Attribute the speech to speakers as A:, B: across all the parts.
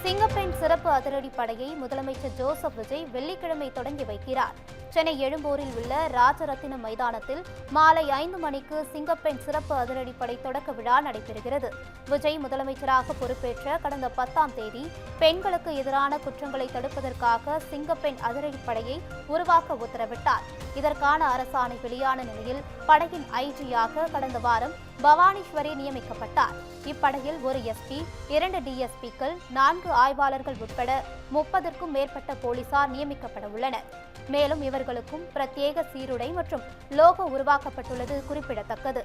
A: சிங்கப்பெண் சிறப்பு அதிரடிப்படையை முதலமைச்சர் ஜோசப் விஜய் வெள்ளிக்கிழமை தொடங்கி வைக்கிறார். சென்னை எழும்பூரில் உள்ள ராஜரத்தினம் மைதானத்தில் மாலை 5 மணிக்கு சிங்கப்பெண் சிறப்பு அதிரடிப்படை தொடக்க விழா நடைபெறுகிறது. விஜய் முதலமைச்சராக பொறுப்பேற்ற கடந்த 10ஆம் தேதி பெண்களுக்கு எதிரான குற்றங்களை தடுப்பதற்காக சிங்கப்பெண் அதிரடிப்படையை உருவாக்க உத்தரவிட்டார். இதற்கான அரசாணை வெளியான நிலையில் படையின் ஐஜியாக கடந்த வாரம் பவானீஸ்வரி நியமிக்கப்பட்டார். இப்படையில் ஒரு எஸ்பி, 2 டிஎஸ்பிக்கள், 4 ஆய்வாளர்கள் உட்பட 30க்கும் மேற்பட்ட போலீசார் நியமிக்கப்பட உள்ளனர். மேலும் இவர்களுக்கும் பிரத்யேக சீருடை மற்றும் லோகோ உருவாக்கப்பட்டுள்ளது குறிப்பிடத்தக்கது.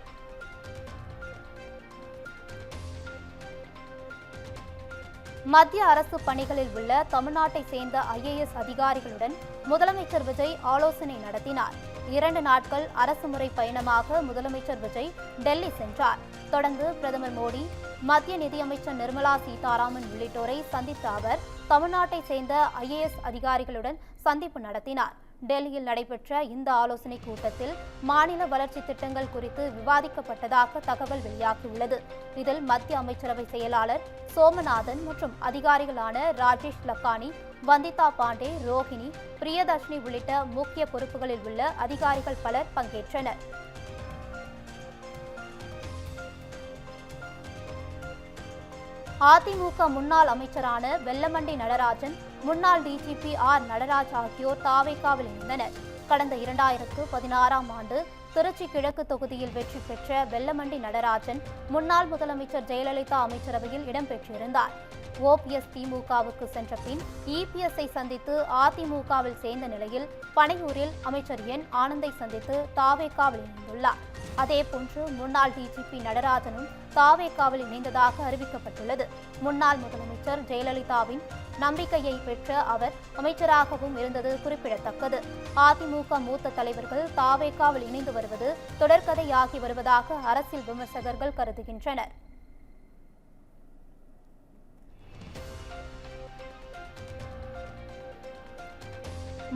A: மத்திய அரசு பணிகளில் உள்ள தமிழ்நாட்டை சேர்ந்த IAS அதிகாரிகளுடன் முதலமைச்சர் விஜய் ஆலோசனை நடத்தினார். 2 நாட்கள் அரசுமுறை பயணமாக முதலமைச்சர் விஜய் டெல்லி சென்றார். தொடர்ந்து பிரதமர் மோடி, மத்திய நிதியமைச்சர் நிர்மலா சீதாராமன் உள்ளிட்டோரை சந்தித்த அவர் தமிழ்நாட்டை சேர்ந்த IAS அதிகாரிகளுடன் சந்திப்பு நடத்தினார். டெல்லியில் நடைபெற்ற இந்த ஆலோசனைக் கூட்டத்தில் மாநில வளர்ச்சி திட்டங்கள் குறித்து விவாதிக்கப்பட்டதாக தகவல் வெளியாகியுள்ளது. இதில் மத்திய அமைச்சரவை செயலாளர் சோமநாதன் மற்றும் அதிகாரிகளான ராஜேஷ் லக்கானி, வந்திதா பாண்டே, ரோஹிணி, பிரியதர்ஷினி உள்ளிட்ட முக்கிய பொறுப்புகளில் உள்ள அதிகாரிகள் பலர் பங்கேற்றனர். அதிமுக முன்னாள் அமைச்சரான வெல்லமண்டி நடராஜன், முன்னாள் டிஜிபி ஆர் நடராஜ் ஆகியோர் தாவேகாவில் இணைந்தனர். கடந்த 2016ஆம் ஆண்டு திருச்சி கிழக்கு தொகுதியில் வெற்றி பெற்ற வெல்லமண்டி நடராஜன் முன்னாள் முதலமைச்சர் ஜெயலலிதா அமைச்சரவையில் இடம்பெற்றிருந்தார். OPS திமுகவுக்கு சென்ற பின் EPSஐ சந்தித்து அதிமுகவில் சேர்ந்த நிலையில் பனையூரில் அமைச்சர் என் ஆனந்தை சந்தித்து தாவேகாவில் இணைந்துள்ளார். அதேபோன்று முன்னாள் டிஜிபி நடராஜனும் தாவேகாவில் இணைந்ததாக அறிவிக்கப்பட்டுள்ளது. முன்னாள் முதலமைச்சர் ஜெயலலிதாவின் நம்பிக்கையை பெற்ற அவர் அமைச்சராகவும் இருந்தது குறிப்பிடத்தக்கது. அதிமுக மூத்த தலைவர்கள் தாவேகாவில் இணைந்து வருவது தொடர்கதையாகி வருவதாக அரசியல் விமர்சகர்கள் கருதுகின்றனர்.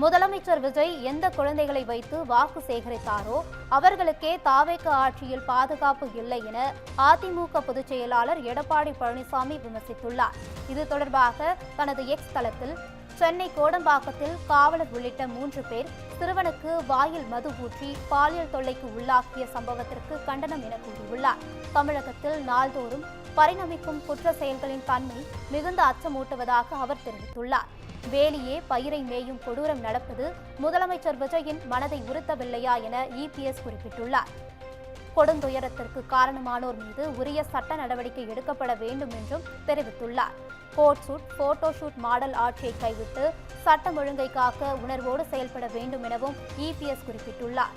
A: முதலமைச்சர் விஜய் எந்த குழந்தைகளை வைத்து வாக்கு சேகரித்தாரோ அவர்களுக்கே தாவேக ஆட்சியில் பாதுகாப்பு இல்லை என அதிமுக பொதுச் செயலாளர் எடப்பாடி பழனிசாமி விமர்சித்துள்ளார். இது தொடர்பாக தனது எக்ஸ் தளத்தில் சென்னை கோடம்பாக்கத்தில் காவலர் உள்ளிட்ட 3 பேர் சிறுவனுக்கு வாயில் மது ஊற்றி பாலியல் தொல்லைக்கு உள்ளாக்கிய சம்பவத்திற்கு கண்டனம் என கூறியுள்ளார். தமிழகத்தில் நாள்தோறும் பரிணமிக்கும் குற்ற செயல்களின் தன்மை மிகுந்த அச்சமூட்டுவதாக அவர் தெரிவித்துள்ளார். வேலியே பயிரை மேயும் கொடூரம் நடப்பது முதலமைச்சர் விஜயின் மனதை உறுத்தவில்லையா என EPS குறிப்பிட்டுள்ளார். கொடுந்துயரத்திற்கு காரணமானோர் மீது உரிய சட்ட நடவடிக்கை எடுக்கப்பட வேண்டும் என்றும் தெரிவித்துள்ளார். Coat suit, photo shoot model ஆட்சியை கைவிட்டு சட்டம் ஒழுங்கை காக்க உணர்வோடு செயல்பட வேண்டும் எனவும் EPS குறிப்பிட்டுள்ளார்.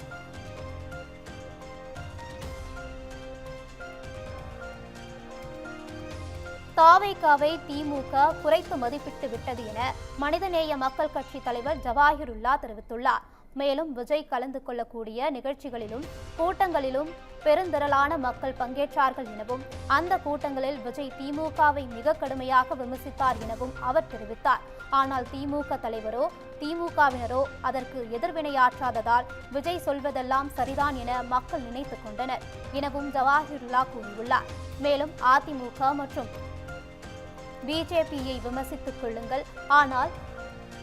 A: தாவேகாவை திமுக குறைத்து மதிப்பிட்டு விட்டது என மனிதநேய மக்கள் கட்சி தலைவர் ஜவாஹிருல்லா தெரிவித்துள்ளார். மேலும் விஜய் கலந்து கொள்ளக்கூடிய நிகழ்ச்சிகளிலும் கூட்டங்களிலும் பெருந்திரளான மக்கள் பங்கேற்றார்கள் எனவும் அந்த கூட்டங்களில் விஜய் திமுகவை மிக கடுமையாக விமர்சித்தார் எனவும் அவர் தெரிவித்தார். ஆனால் திமுக தலைவரோ திமுகவினரோ அதற்கு எதிர்வினையாற்றாததால் விஜய் சொல்வதெல்லாம் சரிதான் என மக்கள் நினைத்துக் கொண்டனர் எனவும் ஜவாஹிருல்லா கூறியுள்ளார். மேலும் அதிமுக மற்றும் BJPயை விமர்சித்துக் கொள்ளுங்கள், ஆனால்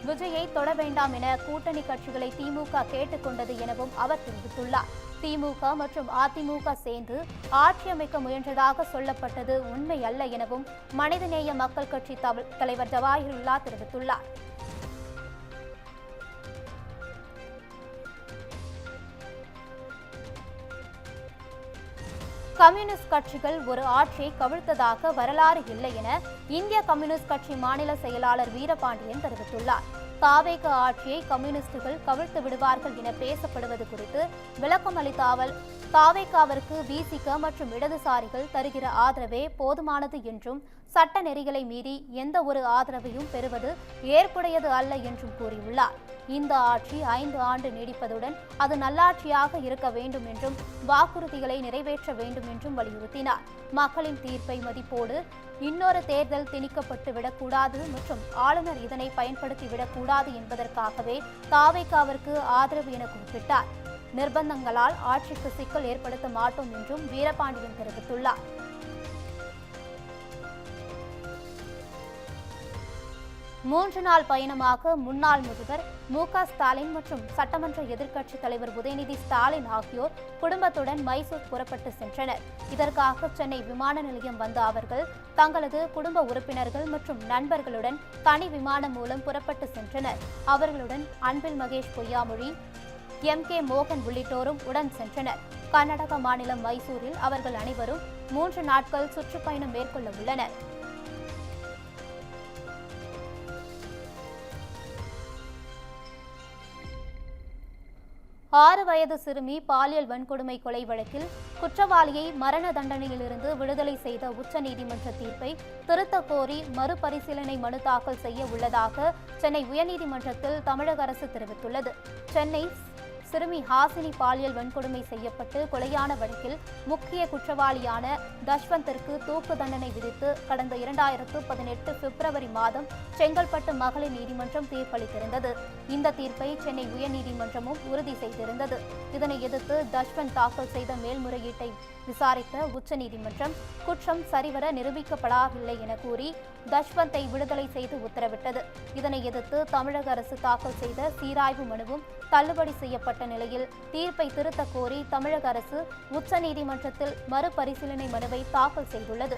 A: விஜயை தொட வேண்டாம் என கூட்டணி கட்சிகளை திமுக கேட்டுக்கொண்டது எனவும் அவர் தெரிவித்துள்ளார். திமுக மற்றும் அதிமுக சேர்ந்து ஆட்சி அமைக்க முயன்றதாக சொல்லப்பட்டது உண்மை அல்ல எனவும் மனிதநேய மக்கள் கட்சி தலைவர் ஜவாஹிருல்லா தெரிவித்துள்ளார். கம்யூனிஸ்ட் கட்சிகள் ஒரு ஆட்சியை கவிழ்த்ததாக வரலாறு இல்லை என இந்திய கம்யூனிஸ்ட் கட்சி மாநில செயலாளர் வீரபாண்டியன் தெரிவித்துள்ளார். தாவேக ஆட்சியை கம்யூனிஸ்டுகள் கவிழ்த்து விடுவார்கள் என பேசப்படுவது குறித்து விளக்கம் அளித்த தாவேகாவிற்கு விசிக மற்றும் இடதுசாரிகள் தருகிற ஆதரவே போதுமானது என்றும் சட்ட நெறிகளை மீறி எந்த ஒரு ஆதரவையும் பெறுவது ஏற்புடையது அல்ல என்றும் கூறியுள்ளார். இந்த ஆட்சி 5 ஆண்டு நீடிப்பதுடன் அது நல்லாட்சியாக இருக்க வேண்டும் என்றும் வாக்குறுதிகளை நிறைவேற்ற வேண்டும் என்றும் வலியுறுத்தினார். மக்களின் தீர்ப்பை மதிப்போடு இன்னொரு தேர்தல் திணிக்கப்பட்டு விடக்கூடாது மற்றும் ஆளுநர் இதனை பயன்படுத்தி விடக்கூடாது என்பதற்காகவே தாவேகாவிற்கு ஆதரவு என குறிப்பிட்டார். நிர்பந்தங்களால் ஆட்சிக்கு சிக்கல் ஏற்படுத்த மாட்டோம் என்றும் வீரபாண்டியன் தெரிவித்துள்ளார். 3 நாள் பயணமாக முன்னாள் முதல்வர் மு.க. ஸ்டாலின் மற்றும் சட்டமன்ற எதிர்க்கட்சித் தலைவர் உதயநிதி ஸ்டாலின் ஆகியோர் குடும்பத்துடன் மைசூர் புறப்பட்டு சென்றனர். இதற்காக சென்னை விமான நிலையம் வந்த அவர்கள் தங்களது குடும்ப உறுப்பினர்கள் மற்றும் நண்பர்களுடன் தனி விமானம் மூலம் புறப்பட்டு சென்றனர். அவர்களுடன் அன்பில் மகேஷ் பொய்யாமொழி, எம்.கே. மோகன் உள்ளிட்டோரும் உடன் சென்றனர். கர்நாடக மாநிலம் மைசூரில் அவர்கள் அனைவரும் 3 நாட்கள் சுற்றுப்பயணம் மேற்கொள்ள உள்ளனர். 6 வயது சிறுமி பாலியல் வன்கொடுமை கொலை வழக்கில் குற்றவாளியை மரண தண்டனையிலிருந்து விடுதலை செய்த உச்சநீதிமன்ற தீர்ப்பை திருத்தக் கோரி மறுபரிசீலனை மனு தாக்கல் செய்ய உள்ளதாக சென்னை உயர்நீதிமன்றத்தில் தமிழக அரசு தெரிவித்துள்ளது. சென்னை சிறுமி ஹாசினி பாலியல் வன்கொடுமை செய்யப்பட்டு கொலையான வழக்கில் முக்கிய குற்றவாளியான தஷ்வந்திற்கு தூக்கு தண்டனை விதித்து கடந்த 2018 பிப்ரவரி மாதம் செங்கல்பட்டு மகளிர் நீதிமன்றம் தீர்ப்பளித்திருந்தது. இந்த தீர்ப்பை சென்னை உயர்நீதிமன்றமும் உறுதி செய்திருந்தது. இதனை எதிர்த்து தஷ்வந்த் தாக்கல் செய்த மேல்முறையீட்டை விசாரித்த உச்சநீதிமன்றம் குற்றம் சரிவர நிரூபிக்கப்படவில்லை என கூறி தஷ்வந்தை விடுதலை செய்து உத்தரவிட்டது. இதனை எதிர்த்து தமிழக அரசு தாக்கல் செய்த சீராய்வு மனுவும் தள்ளுபடி செய்யப்பட்ட நிலையில் தீர்ப்பை திருத்தக் கோரி தமிழக அரசு உச்சநீதிமன்றத்தில் மறுபரிசீலனை மனுவை தாக்கல் செய்துள்ளது.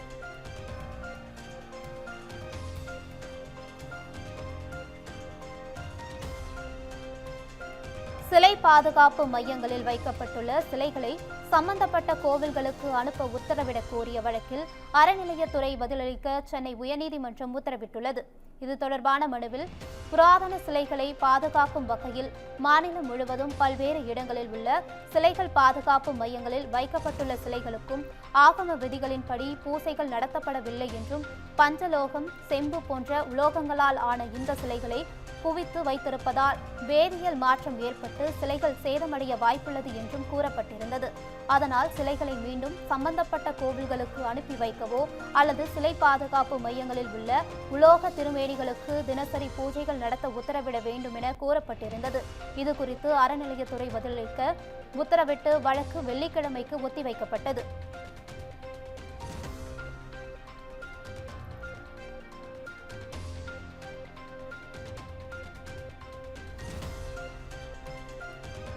A: சிலை பாதுகாப்பு மையங்களில் வைக்கப்பட்டுள்ள சிலைகளை சம்பந்தப்பட்ட கோவில்களுக்கு அனுப்ப உத்தரவிடக் கோரிய வழக்கில் அறநிலையத்துறை பதிலளிக்க சென்னை உயர்நீதிமன்றம் உத்தரவிட்டுள்ளது. இது தொடர்பான மனுவில் புராதன சிலைகளை பாதுகாக்கும் வகையில் மாநிலம் முழுவதும் பல்வேறு இடங்களில் உள்ள சிலைகள் பாதுகாப்பு மையங்களில் வைக்கப்பட்டுள்ள சிலைகளுக்கும் ஆகம விதிகளின்படி பூசைகள் நடத்தப்படவில்லை என்றும் பஞ்சலோகம், செம்பு போன்ற உலோகங்களால் ஆன இந்த சிலைகளை குவித்து வைத்திருப்பதால் வேதியியல் மாற்றம் ஏற்பட்டு சிலைகள் சேதமடைய வாய்ப்புள்ளது என்றும் கூறப்பட்டிருந்தது. அதனால் சிலைகளை மீண்டும் சம்பந்தப்பட்ட கோவில்களுக்கு அனுப்பி வைக்கவோ அல்லது சிலை பாதுகாப்பு மையங்களில் உள்ள உலோக திருமேனிகளுக்கு தினசரி பூஜைகள் நடத்த உத்தரவிட வேண்டும் என கூறப்பட்டிருந்தது. இதுகுறித்து அறநிலையத்துறை பதிலளிக்க உத்தரவிட்டு வழக்கு வெள்ளிக்கிழமைக்கு ஒத்திவைக்கப்பட்டது.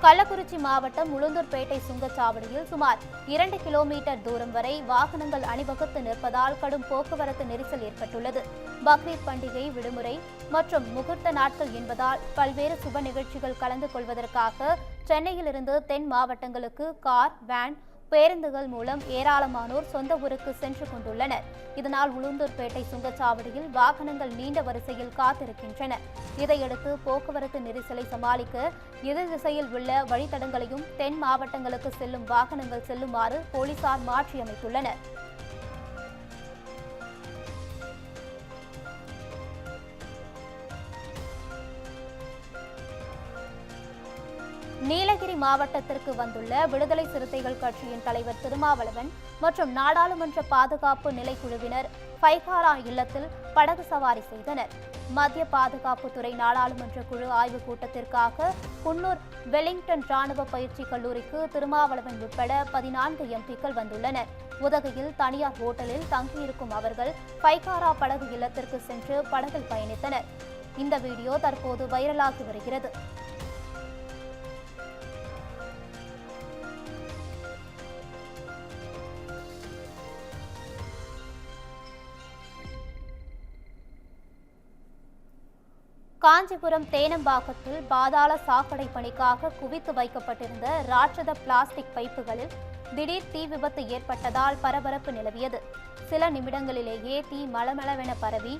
A: கள்ளக்குறிச்சி மாவட்டம் உளுந்தூர்பேட்டை சுங்கச்சாவடியில் சுமார் 2 கிலோமீட்டர் தூரம் வரை வாகனங்கள் அணிவகுத்து நிற்பதால் கடும் போக்குவரத்து நெரிசல் ஏற்பட்டுள்ளது. பக்ரீத் பண்டிகை விடுமுறை மற்றும் முகூர்த்த நாட்கள் என்பதால் பல்வேறு சுப நிகழ்ச்சிகள் கலந்து கொள்வதற்காக சென்னையிலிருந்து தென் மாவட்டங்களுக்கு கார், வேன், பேருந்துகள் மூலம் ஏராளமானோர் சொந்த ஊருக்கு சென்று கொண்டுள்ளனர். இதனால் உளுந்தூர்பேட்டை சுங்கச்சாவடியில் வாகனங்கள் நீண்ட வரிசையில் காத்திருக்கின்றன. இதையடுத்து போக்குவரத்து நெரிசலை சமாளிக்க எதிர் திசையில் உள்ள வழித்தடங்களையும் தென் மாவட்டங்களுக்கு செல்லும் வாகனங்கள் செல்லுமாறு போலீசார் மாற்றியமைத்துள்ளனர். நீலகிரி மாவட்டத்திற்கு வந்துள்ள விடுதலை சிறுத்தைகள் கட்சியின் தலைவர் திருமாவளவன் மற்றும் நாடாளுமன்ற பாதுகாப்பு நிலைக்குழுவினர் பைகாரா இல்லத்தில் படகு சவாரி செய்தனர். மத்திய பாதுகாப்புத்துறை நாடாளுமன்ற குழு ஆய்வுக் கூட்டத்திற்காக குன்னூர் வெலிங்டன் ராணுவ பயிற்சி கல்லூரிக்கு திருமாவளவன் உட்பட 14 எம்பிக்கள் வந்துள்ளனர். உதகையில் தனியார் ஓட்டலில் தங்கியிருக்கும் அவர்கள் பைகாரா படகு இல்லத்திற்கு சென்று படகில் பயணித்தனர். இந்த வீடியோ தற்போது வைரலாகி வருகிறது. காஞ்சிபுரம் தேனம்பாக்கத்தில் பாதாள சாக்கடை பணிக்காக குவித்து வைக்கப்பட்டிருந்த ராட்சத பிளாஸ்டிக் பைப்புகளில் திடீர் தீ விபத்து ஏற்பட்டதால் பரபரப்பு நிலவியது. சில நிமிடங்களிலேயே தீ மளமளவென பரவி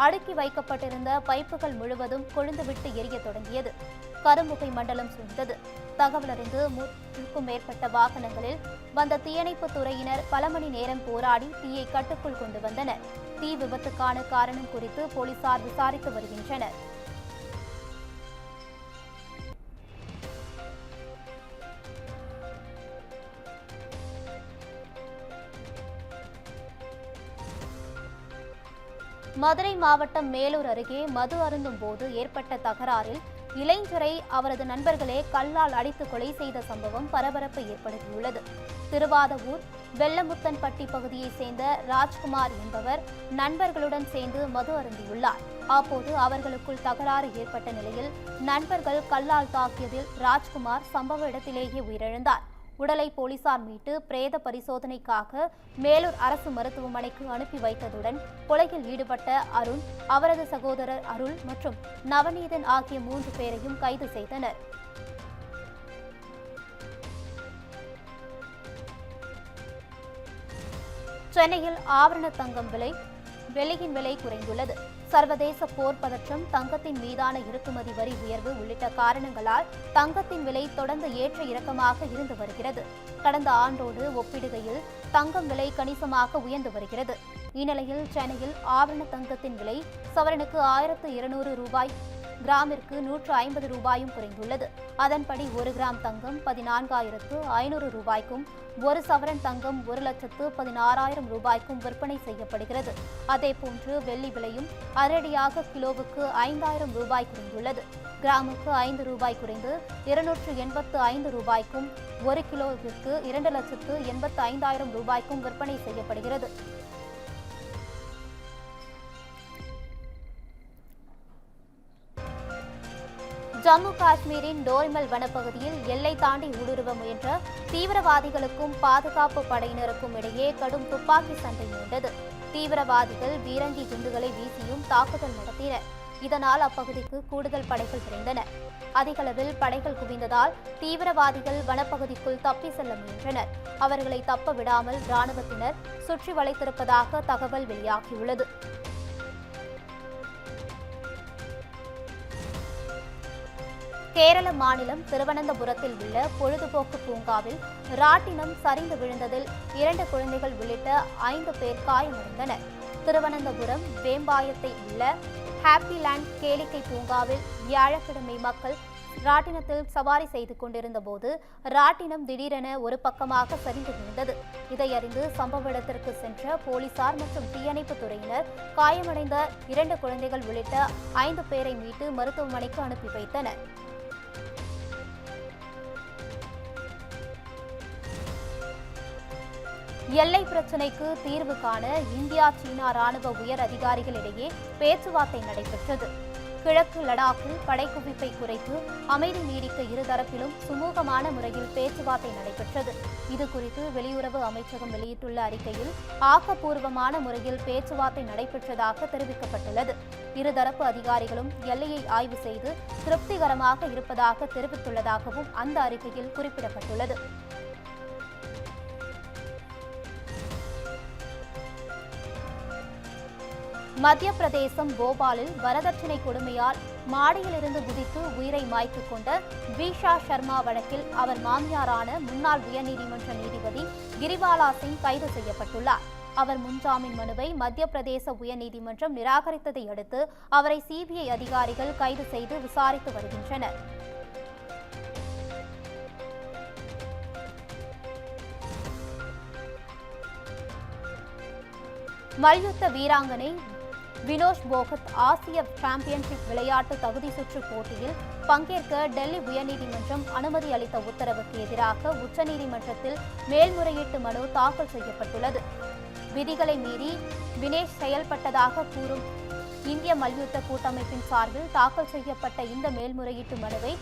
A: அடுக்கி வைக்கப்பட்டிருந்த பைப்புகள் முழுவதும் கொழுந்துவிட்டு எரிய தொடங்கியது. கரும்புகை மண்டலம் சூழ்ந்தது. தகவலறிந்து 100க்கும் மேற்பட்ட வாகனங்களில் வந்த தீயணைப்பு துறையினர் பல மணி நேரம் போராடி தீயை கட்டுக்குள் கொண்டு வந்தனர். தீ விபத்துக்கான காரணம் குறித்து போலீசார் விசாரித்து வருகின்றனர். மதுரை மாவட்டம் மேலூர் அருகே மது அருந்தும் போது ஏற்பட்ட தகராறில் இளைஞரை அவரது நண்பர்களே கல்லால் அடித்து கொலை செய்த சம்பவம் பரபரப்பை ஏற்படுத்தியுள்ளது. திருவாதவூர் வெள்ளமுத்தன்பட்டி பகுதியைச் சேர்ந்த ராஜ்குமார் என்பவர் நண்பர்களுடன் சேர்ந்து மது அருந்தியுள்ளார். அப்போது அவர்களுக்குள் தகராறு ஏற்பட்ட நிலையில் நண்பர்கள் கல்லால் தாக்கியதில் ராஜ்குமார் சம்பவ இடத்திலேயே உயிரிழந்தார். உடலை போலீசார் மீட்டு பிரேத பரிசோதனைக்காக மேலூர் அரசு மருத்துவமனைக்கு அனுப்பி வைத்ததுடன் கொலையில் ஈடுபட்ட அருண், அவரது சகோதரர் அருள் மற்றும் நவநீதன் ஆகிய 3 பேரையும் கைது செய்தனர். சென்னையில் ஆபரண தங்கம் வெள்ளியின் விலை குறைந்துள்ளது. சர்வதேச போர் பதற்றம், தங்கத்தின் மீதான இறக்குமதி வரி உயர்வு உள்ளிட்ட காரணங்களால் தங்கத்தின் விலை தொடர்ந்து ஏற்ற இறக்கமாக இருந்து வருகிறது. கடந்த ஆண்டோடு ஒப்பிடுகையில் தங்கம் விலை கணிசமாக உயர்ந்து வருகிறது. இந்நிலையில் சென்னையில் ஆபரண தங்கத்தின் விலை சவரனுக்கு 1200 ரூபாய், கிராமிற்கு 150 ரூபாயும் குறைந்துள்ளது. அதன்படி 1 கிராம் தங்கம் 14,500 ரூபாய்க்கும், 1 சவரன் தங்கம் 1,16,000 ரூபாய்க்கும் விற்பனை செய்யப்படுகிறது. அதேபோன்று வெள்ளி விலையும் அதிரடியாக கிலோவுக்கு 5,000 ரூபாய் குறைந்துள்ளது. கிராமுக்கு 5 ரூபாய் குறைந்து 285 ரூபாய்க்கும், 1 கிலோவிற்கு 2,85,000 ரூபாய்க்கும் விற்பனை செய்யப்படுகிறது. ஜம்மு காஷ்மீரின் டோரிமல் வனப்பகுதியில் எல்லை தாண்டி ஊடுருவ முயன்ற தீவிரவாதிகளுக்கும் பாதுகாப்பு படையினருக்கும் இடையே கடும் துப்பாக்கி சண்டை நீண்டது. தீவிரவாதிகள் பீரங்கி குண்டுகளை வீசியும் தாக்குதல் நடத்தினர். இதனால் அப்பகுதிக்கு கூடுதல் படைகள் விரைந்தன. அதிகளவில் படைகள் குவிந்ததால் தீவிரவாதிகள் வனப்பகுதிக்குள் தப்பி செல்ல முயன்றனர். அவர்களை தப்ப விடாமல் ராணுவத்தினர் சுற்றி வளைத்திருப்பதாக தகவல் வெளியாகியுள்ளது. கேரள மாநிலம் திருவனந்தபுரத்தில் உள்ள பொழுதுபோக்கு பூங்காவில் ராட்டினம் சரிந்து விழுந்ததில் 2 குழந்தைகள் உள்ளிட்ட 5 பேர் காயமடைந்தனர். திருவனந்தபுரம் வேம்பாயத்தை உள்ள ஹாப்பிலேண்ட் கேளிக்கை பூங்காவில் வியாழக்கிழமை மக்கள் ராட்டினத்தில் சவாரி செய்து கொண்டிருந்த போது ராட்டினம் திடீரென ஒரு பக்கமாக சரிந்து விழுந்தது. இதையறிந்து சம்பவ இடத்திற்கு சென்ற போலீசார் மற்றும் தீயணைப்புத் துறையினர் காயமடைந்த 2 குழந்தைகள் உள்ளிட்ட 5 பேரை மீட்டு மருத்துவமனைக்கு அனுப்பி வைத்தனர். எல்லை பிரச்சினைக்கு தீர்வு காண இந்தியா சீனா ராணுவ உயர் அதிகாரிகளிடையே பேச்சுவார்த்தை நடைபெற்றது. கிழக்கு லடாக்கில் படைக்குவிப்பை குறைத்து அமைதி நீடிக்க இருதரப்பிலும் சுமூகமான முறையில் பேச்சுவார்த்தை நடைபெற்றது. இதுகுறித்து வெளியுறவு அமைச்சகம் வெளியிட்டுள்ள அறிக்கையில் ஆக்கப்பூர்வமான முறையில் பேச்சுவார்த்தை நடைபெற்றதாக தெரிவிக்கப்பட்டுள்ளது. இருதரப்பு அதிகாரிகளும் எல்லையை ஆய்வு செய்து திருப்திகரமாக இருப்பதாக தெரிவித்துள்ளதாகவும் அந்த அறிக்கையில் குறிப்பிடப்பட்டுள்ளது. மத்திய பிரதேசம் போபாலில் வரதட்சணை கொடுமையால் மாடியிலிருந்து குதித்து உயிரை மாய்த்துக் கொண்ட வீஷா சர்மா வழக்கில் அவர் மாமியாரான முன்னாள் உயர்நீதிமன்ற நீதிபதி கிரிவாலா சிங் கைது செய்யப்பட்டுள்ளார். அவர் முன்ஜாமீன் மனுவை மத்திய பிரதேச உயர்நீதிமன்றம் நிராகரித்ததை அடுத்து அவரை சிபிஐ அதிகாரிகள் கைது செய்து விசாரித்து வருகின்றனர். மல்யுத்த வீராங்கனை வினோஷ் போகத் ஆசிய சாம்பியன்ஷிப் விளையாட்டு தகுதி சுற்று போட்டியில் பங்கேற்க டெல்லி உயர்நீதிமன்றம் அனுமதி அளித்த உத்தரவுக்கு எதிராக உச்சநீதிமன்றத்தில் மேல்முறையீட்டு மனு தாக்கல் செய்யப்பட்டுள்ளது. விதிகளை மீறி வினேஷ் செயல்பட்டதாக கூறும் இந்திய மல்யுத்த கூட்டமைப்பின் சார்பில் தாக்கல் செய்யப்பட்ட இந்த மேல்முறையீட்டு மனுவை